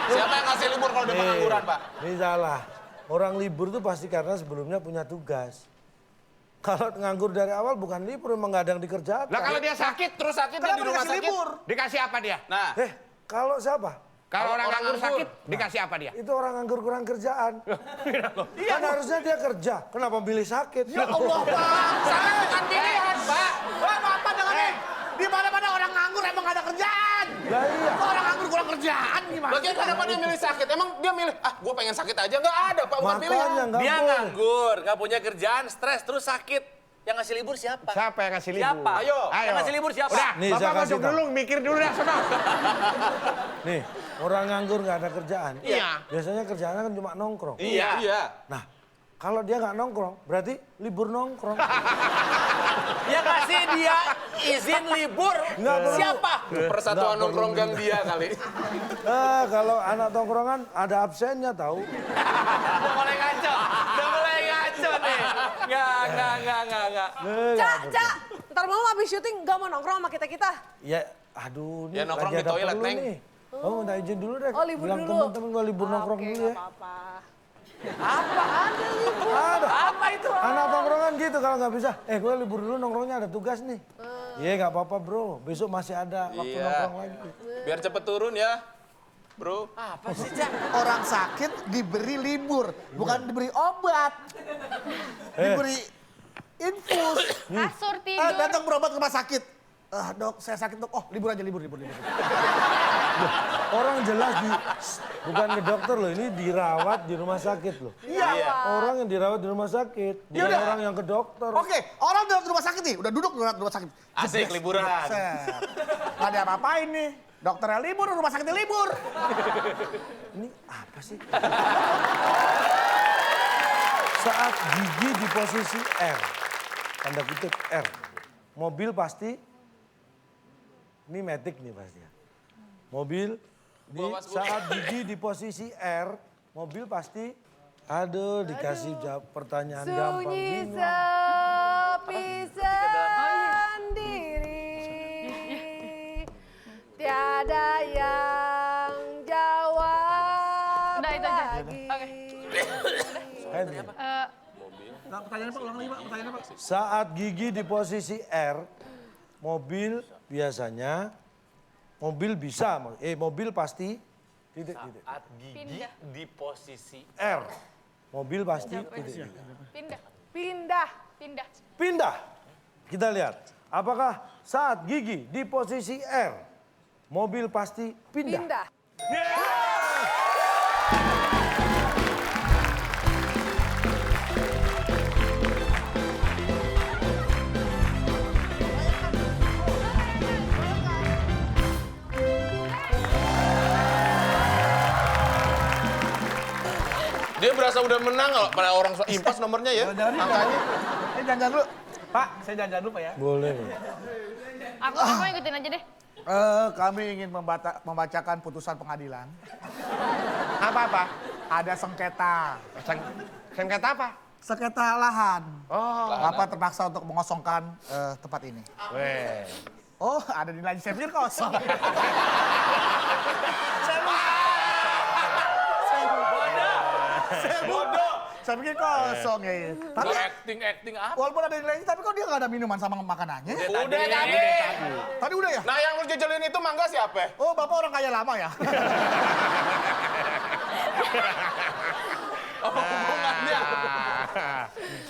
Siapa yang ngasih libur kalau dia pengangguran, Pak? Ini salah. Orang libur itu pasti karena sebelumnya punya tugas. Kalau nganggur dari awal bukan libur, memang nggak ada yang dikerjakan. Lah kalau dia sakit, Terus sakit dia Kenapa di rumah dikasih sakit. libur? dikasih apa dia? Nah, Kalau siapa? Kalau orang orang nganggur nganggur. sakit, dikasih apa dia? Itu orang nganggur kurang kerjaan. Kan harusnya dia kerja. Kenapa milih sakit? Ya Allah, Pak. saya bukan pilihan, Pak. Wah, Bapak jangan nih. Di mana-mana orang nganggur emang nggak ada kerjaan. Lah iya. Kok orang nganggur kurang kerjaan gimana? Bagian kenapa dia milih sakit? Emang dia milih, gue pengen sakit aja? Nggak ada, Pak. Bukan pilihan. Makanya nggak Dia boleh. nganggur, nggak punya kerjaan, stres, terus sakit. Yang ngasih libur siapa? Siapa yang ngasih libur? Siapa? Ayo. Yang ngasih libur siapa? Udah, Nih, saya Bapak kasih masuk tahu. dulu, mikir dulu dah, sono. Nih, orang nganggur nggak ada kerjaan. Iya. Biasanya kerjaannya kan cuma nongkrong. Iya. Iya. Nah, kalau dia nggak nongkrong, berarti libur nongkrong. Yang ngasih dia izin libur Nggak perlu. siapa? Persatuan Nggak nongkrong perlu gang dia kali. Kalau anak tongkrongan ada absennya tahu. Udah mulai ngaco. Udah mulai ngaco nih. Nggak. Cak, Cak, ntar mau habis syuting nggak mau nongkrong sama kita-kita. Ya, aduh, Ya, nih nongkrong lagi di ada toilet, perlu Neng. nih. Oh, minta izin dulu deh. Oh, libur Bilang dulu. temen-temen gua libur nongkrong Oke, dulu nggak ya. apa-apa. Apaan dia libur? Ada. Apa itu? Anak tongkrongan gitu kalau nggak bisa. Gue libur dulu nongkrongnya ada tugas nih. Iya nggak apa-apa bro. Besok masih ada waktu Iya. nongkrong lagi. Biar cepet turun ya, bro. Apa sih, Cak? Orang sakit diberi libur, bukan diberi obat. Diberi infus. Kasur tidur. Datang berobat ke rumah sakit. Dok, saya sakit dok. Oh, libur aja, libur. Orang jelas bukan ke dokter loh. Ini dirawat di rumah sakit loh. Iya. Orang yang dirawat di rumah sakit. Bukan udah. orang yang ke dokter. Oke, orang udah di rumah sakit nih, udah duduk di rumah sakit. Asik liburan. Set. Gak ada apa-apain nih. Dokternya libur, rumah sakitnya libur. Ini apa sih? Saat gigi di posisi R. Tanda kutip R. Mobil pasti. Ini matic nih pasti ya. Mobil Bawa 10. saat gigi di posisi R, mobil pasti aduh dikasih jawab pertanyaan gampang Sunyi bingung. sepi sendiri. Tiada yang jawab Udah, itu aja. lagi. Oke. Henry. Pertanyaannya Pak, ulang lagi Pak, pertanyaannya Pak. Saat gigi di posisi R, mobil biasanya mobil pasti titik. Saat gigi di posisi R. Mobil pasti titik. Pindah. Pindah. Kita lihat. Apakah saat gigi di posisi R, mobil pasti pindah? Pindah. Dia berasa udah menang kalau pada orang impas nomornya ya. Jalan-jalan yuk. Angkanya. Jalan-jalan dulu. Pak, saya jalan-jalan dulu Pak ya. Boleh. Aku ikutin aja deh. Kami ingin membacakan putusan pengadilan. Apa-apa? Ada sengketa. Sengketa apa? Sengketa lahan. Oh. Bapak terpaksa untuk mengosongkan tempat ini. Weh. Oh, ada nilai saya pikir kosong. Saya pikir kosong ya. Tapi Acting apa? walaupun ada nilainya, tapi kok dia nggak ada minuman sama makanannya? Udah tadi. Tadi udah ya? Nah yang lu jejelin itu mangga siapa? Oh, Bapak orang kaya lama ya? Apa hubungannya?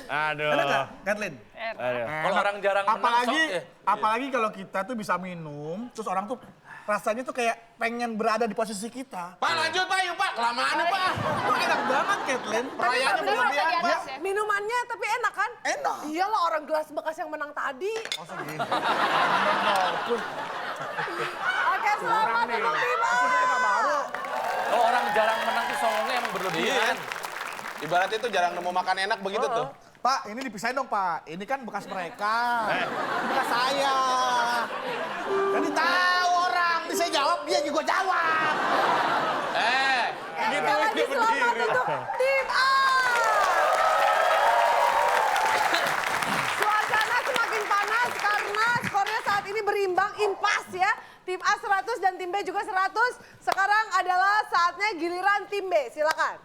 Aduh. Enak nggak, Kathleen? Aduh. Kalau orang jarang menang, Apalagi, sok, apalagi kalau kita tuh bisa minum, terus orang tuh rasanya tuh kayak pengen berada di posisi kita. Pak lanjut Pak, yuk Pak. Kelamaan nih Pak. Itu enak banget, Kathleen. Perayaannya Tapi berlebihan. rasa di atas ya. Minumannya tapi enak kan? Enak. Iyalah orang gelas bekas yang menang tadi. Oh, segini. Oke, selamat untuk Bima. Kalau orang jarang menang tuh songongnya emang berlebihan. Ibaratnya tuh jarang nemu makan enak begitu tuh. Pak, ini dipisahin dong, Pak. Ini kan bekas mereka. Ini bekas saya. Jadi tahu orang. Ini saya jawab, dia juga jawab. Gitu Sekali lagi dia selamat berdiri. untuk tim A. Suasana semakin panas karena skornya saat ini berimbang, impas ya. Tim A 100 dan tim B juga 100. Sekarang adalah saatnya giliran tim B. Silakan.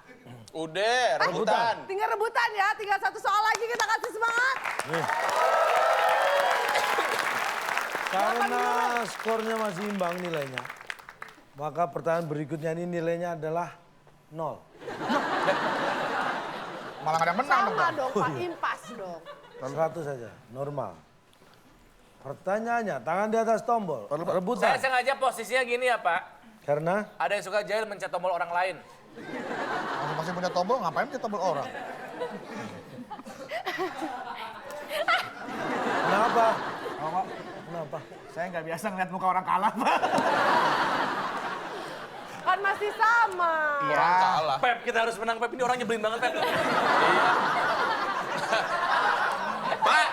Udah, rebutan. Tinggal rebutan ya, tinggal satu soal lagi kita kasih semangat. Karena skornya masih imbang nilainya, maka pertanyaan berikutnya ini nilainya adalah 0. Malah nggak ada yang menang dong, Sama Pak. dong Pak, impas dong. 100 saja, normal. Pertanyaannya, tangan di atas tombol, Saya rebutan. sengaja posisinya gini ya Pak. Karena Ada yang suka jahil mencet tombol orang lain. Masih punya tombol, ngapain punya tombol orang? kenapa? Oh, Pak, Kenapa? saya nggak biasa ngeliat muka orang kalah, Pak. Kan masih sama. Iya. Kalah. Pep, kita harus menang Pep. Ini orang nyebelin banget Pep. Pak,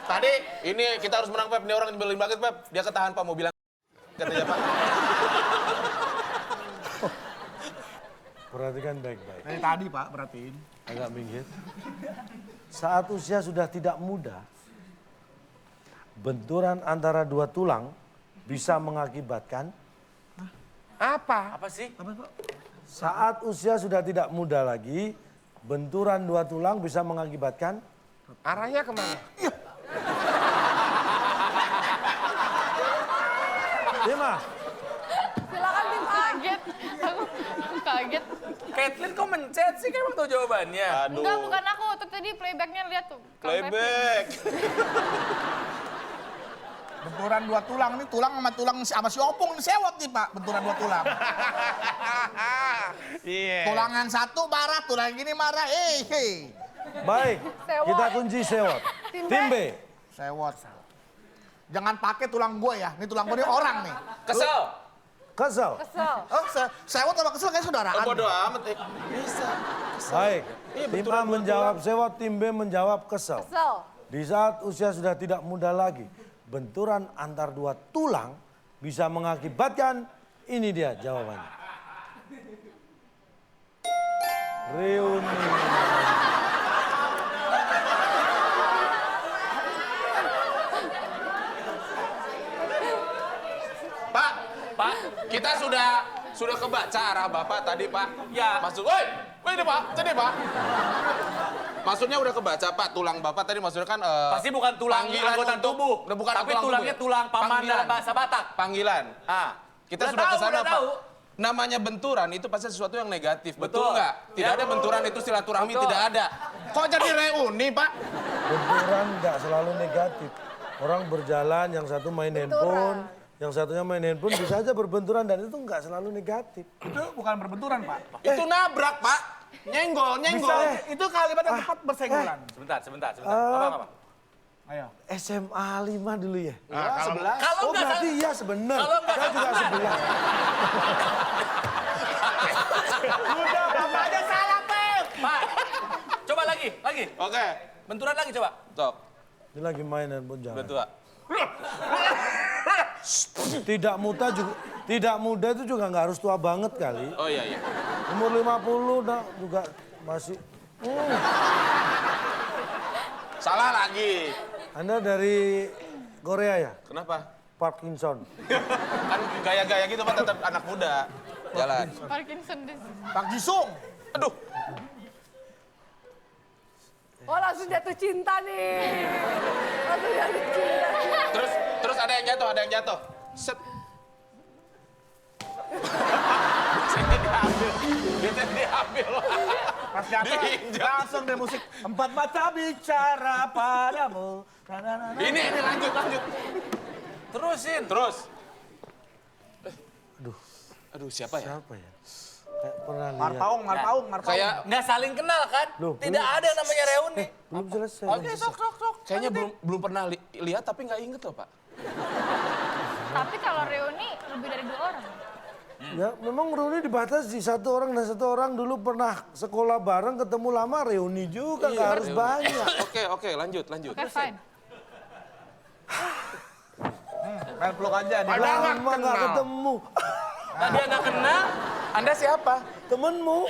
tadi ini kita harus menang Pep. Ini orang nyebelin banget Pep. Dia ketahan Pak, mau bilang katanya Pak. Perhatikan baik-baik. Dari tadi, Pak, perhatiin. Agak minggir. Saat usia sudah tidak muda, benturan antara dua tulang bisa mengakibatkan Apa sih? saat usia sudah tidak muda lagi, benturan dua tulang bisa mengakibatkan Arahnya kemana? Bima. Silakan tim A. Kaget. Aku kaget. Caitlyn kok mencet sih? Kayak emang tahu jawabannya. Enggak, bukan aku. Tuh tadi playbacknya lihat tuh. Kang Pepe. Playback. Benturan dua tulang nih, tulang sama si Opung ini sewot nih, Pak. Benturan dua tulang. Iya. Tulangan satu marah, tulang gini marah. Hei. Baik, Sewot. kita kunci sewot. Tim B. Tim B. Sewot. Jangan pakai tulang gue ya. Ini tulang gue ini orang nih. Kesel. Kesel. Kesel. Oh, sewot sama kesel kayak saudaraan. Bodoh amat. Bisa. Baik, tim A menjawab sewot, tim B menjawab kesel. Kesel. Di saat usia sudah tidak muda lagi, benturan antar dua tulang bisa mengakibatkan, ini dia jawabannya. Reuni. Pak, kita sudah kebaca arah Bapak tadi, Pak. Ya. Maksud, woi, ini Pak, jadi Pak. Maksudnya udah kebaca, Pak, tulang Bapak tadi maksudnya kan Pasti bukan tulang panggilan anggota untuk- tubuh. Udah bukan tapi tulang tulangnya tubuh ya? tulang paman Panggilan. dalam bahasa Batak. Panggilan. Ah. Kita Udah sudah tahu, ke sana, udah Pak. tahu. Namanya benturan itu pasti sesuatu yang negatif. Betul Betul. nggak? Tidak Ya. ada benturan itu silaturahmi, Betul. tidak ada. Kok jadi reuni, Pak? Benturan nggak selalu negatif. Orang berjalan, yang satu main handphone, yang satunya main handphone bisa aja berbenturan dan itu nggak selalu negatif. Itu bukan berbenturan, Pak. Itu nabrak, Pak. Nyenggol. Itu kalimat yang tepat bersenggolan. Sebentar. Apa? Ayo. SMA 5 dulu ya? Nah, sebelah. Kalau Oh nggak berarti iya sebenar. Kalau nggak Saya juga sebelah. sebelah. Udah, Bapak aja salah, Pep. lagi. Oke. Benturan lagi coba. Tok. Ini lagi main handphone jangan. Betul, Pak. Tidak muda itu juga nggak harus tua banget kali. Oh iya, iya. Umur 50 dah juga masih. Salah lagi. Anda dari Korea ya? Kenapa? Parkinson. Kan gaya-gaya gitu Pak, tetap anak muda. Jalan. Parkinson deh. Pak Jisung. Aduh. Oh langsung jatuh cinta nih. Langsung jatuh cinta. Terus ada yang jatuh. Set. Biasanya diambil. Pas jatuh langsung deh musik. Empat mata bicara padamu. Ini lanjut. Terusin. Terus. Aduh, siapa ya? Siapa ya? Kayak pernah lihat. Marpaung. Kayak Nggak saling kenal kan? Loh, Tidak ada yang namanya reuni. Belum selesai. Oke, sok. kayaknya belum pernah lihat tapi nggak inget loh, Pak. Tapi kalau reuni lebih dari 2 orang. Ya memang reuni dibatasi 1 orang dan 1 orang dulu pernah sekolah bareng ketemu lama reuni juga nggak harus banyak. Oke, lanjut. Oke, fine. Main peluk aja. Lama nggak ketemu. Tadi Anda kenal, Anda siapa? Temenmu.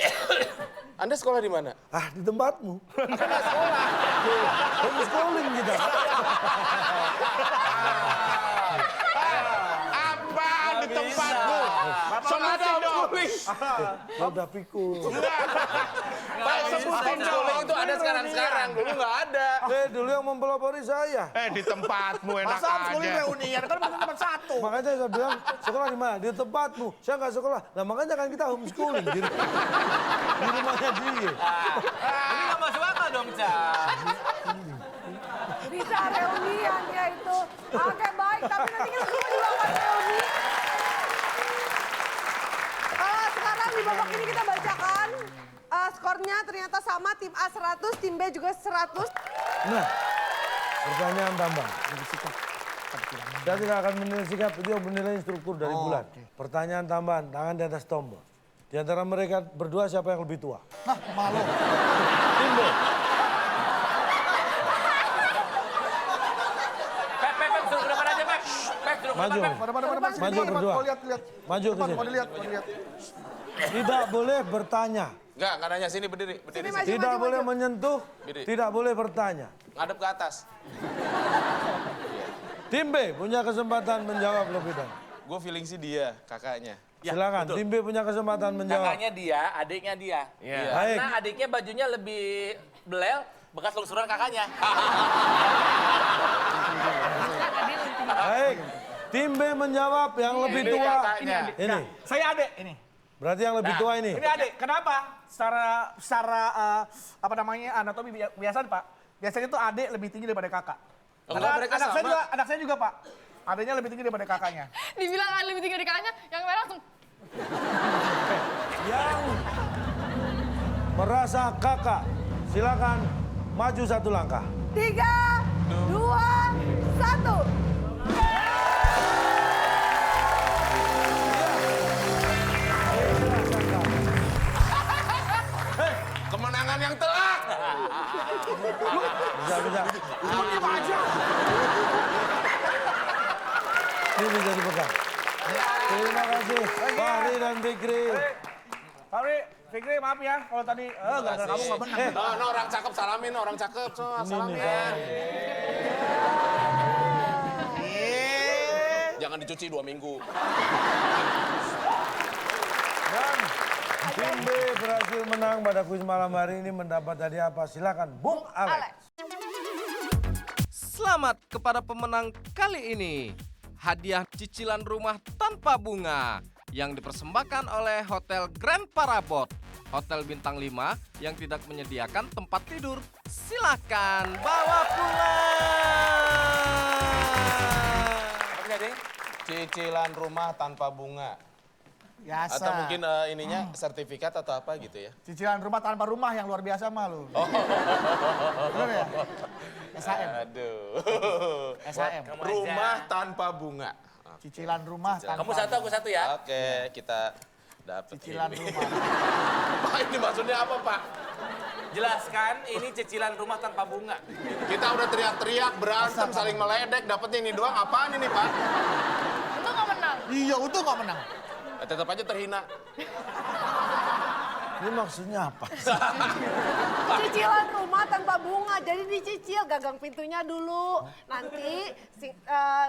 Anda sekolah di mana? Ah di tempatmu. Homeschooling kita. Apa di tempatmu? Sebutin dong. Ya udah pikul. Pak, sebutin dong. Itu ada sekarang. Dulu nggak ada. Dulu yang mempelopori saya. Di tempatmu enak Masa homeschooling aja. reunian kan bukan cuma 1. Makanya saya bilang sekolah di mana? Di tempatmu. Saya nggak sekolah. Nah makanya kan kita homeschooling di rumahnya dia. ini nggak masuk akal dong, Cak. Bisa reunian ya itu. Oke baik, tapi nanti kita semua juga akan reuni. Sekarang di babak ini kita bacakan skornya ternyata sama, tim A 100, tim B juga 100. Nah, pertanyaan tambah. Saya tidak akan menilai sikap, itu yang menilai struktur dari bulan. Pertanyaan tambahan, tangan di atas tombol. Di antara mereka berdua siapa yang lebih tua? Nah, malu. Tim B. Pep, suruh ke depan aja, Pep. Pep, suruh ke Maju. depan, Pep. Mana? Maju berdua. Mau lihat. Maju ke sini. Mau dilihat. Tidak boleh bertanya. Nggak nanya sini, berdiri. Sini, maju, Tidak maju, boleh maju. menyentuh. Berdiri. Tidak boleh bertanya. Ngadep ke atas. Tim B punya kesempatan menjawab lebih dahulu. Gue feeling sih dia, kakaknya. Silakan, tim B punya kesempatan menjawab. Kakaknya dia, adiknya dia. Iya. Baik. Karena adiknya bajunya lebih belel, bekas lungsuran kakaknya. Baik. Tim B menjawab yang lebih tua. Ini. Saya adek ini. Berarti yang lebih tua ini. Ini adek. Kenapa? Secara apa namanya anatomi biasa Pak. Biasanya tuh adek lebih tinggi daripada kakak. Enggak, mereka sama. Anak saya juga Pak. Adeknya lebih tinggi daripada kakaknya. Dibilang lebih tinggi dari kakaknya, yang merah langsung. Yang merasa kakak, silakan maju 1 langkah. 3, 2, 1. Kemenangan yang telak. Bisa. Ini bisa dipegang. Terima kasih, Fahri dan Fikri. Fikri maaf ya kalau tadi gara-gara kamu nggak benar. No, orang cakep salamin, orang cakep. Salamin. Jangan dicuci 2 minggu. Dan tim B berhasil menang pada kuis malam hari ini, mendapat hadiah apa? Silakan, Bung Alex. Selamat kepada pemenang kali ini. Hadiah cicilan rumah tanpa bunga yang dipersembahkan oleh Hotel Grand Parabot, Hotel Bintang 5 yang tidak menyediakan tempat tidur. Silakan bawa pulang. Apa tadi? Cicilan rumah tanpa bunga. Biasa. Atau mungkin ininya sertifikat atau apa gitu ya? Cicilan rumah tanpa rumah yang luar biasa mah lu. Bener ya? SHM. Aduh. SHM. Rumah tanpa bunga. Cicilan rumah tanpa Kamu satu, aku satu ya. Oke, kita dapat cicilan ini. rumah. Pak, ini maksudnya apa, Pak? Jelaskan ini cicilan rumah tanpa bunga. Kita udah teriak-teriak, berantem, saling meledek, dapetnya ini doang. Apaan ini, Pak? Untung nggak menang. Iya, untung nggak menang. Tetap aja terhina. Ini maksudnya apa? Cicilan rumah tanpa bunga, jadi dicicil gagang pintunya dulu, nanti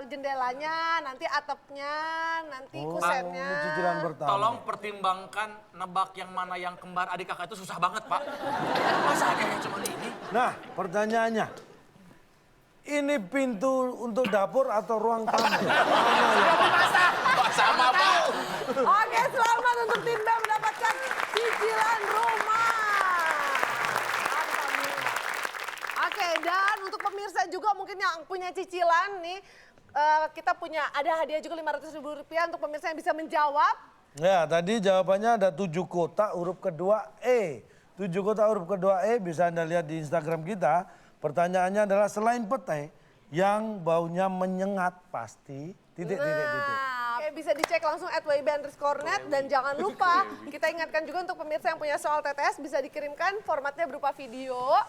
jendelanya, nanti atapnya, nanti kusennya. Ini cicilan pertama. Tolong pertimbangkan nebak yang mana yang kembar adik kakak itu susah banget, Pak. Masa ada yang cuma ini? Nah, pertanyaannya. Ini pintu untuk dapur atau ruang tamu? Mana ya? Sama, Pak. Oke, selamat untuk tim B mendapatkan cicilan rumah. Oke, dan untuk pemirsa juga mungkin yang punya cicilan nih, kita punya ada hadiah juga Rp500.000 untuk pemirsa yang bisa menjawab. Ya, tadi jawabannya ada 7 kotak huruf kedua E. 7 kotak huruf kedua E bisa Anda lihat di Instagram kita. Pertanyaannya adalah selain pete yang baunya menyengat pasti, titik. Oke, bisa dicek langsung @wyb_net dan jangan lupa kita ingatkan juga untuk pemirsa yang punya soal TTS bisa dikirimkan formatnya berupa video.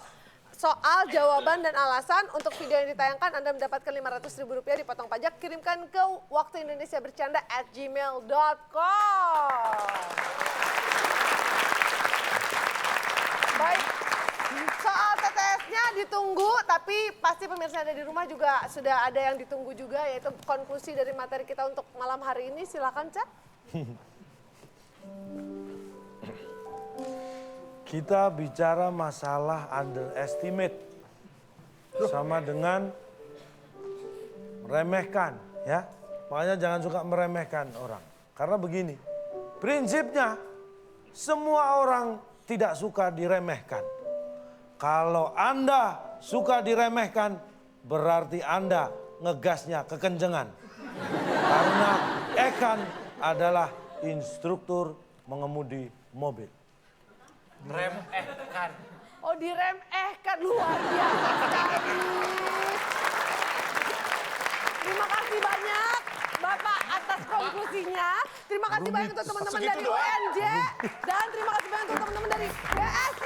Soal, jawaban, dan alasan untuk video yang ditayangkan Anda mendapatkan Rp500.000 dipotong pajak. Kirimkan ke waktuindonesiabercanda@gmail.com. Baik, soal TTS-nya ditunggu, tapi pasti pemirsa ada di rumah juga sudah ada yang ditunggu juga, yaitu konklusi dari materi kita untuk malam hari ini. Silakan, Cak. Kita bicara masalah underestimate sama dengan meremehkan, ya. Makanya jangan suka meremehkan orang. Karena begini, prinsipnya semua orang tidak suka diremehkan. Kalau Anda suka diremehkan, berarti Anda ngegasnya kekencengan. Karena Ekan adalah instruktur mengemudi mobil. Remehkan. Oh, diremehkan, luar biasa sekali. Terima kasih banyak Bapak atas konklusinya. Terima kasih banyak untuk teman-teman dari UNJ. Dan terima kasih banyak untuk teman-teman dari BSI.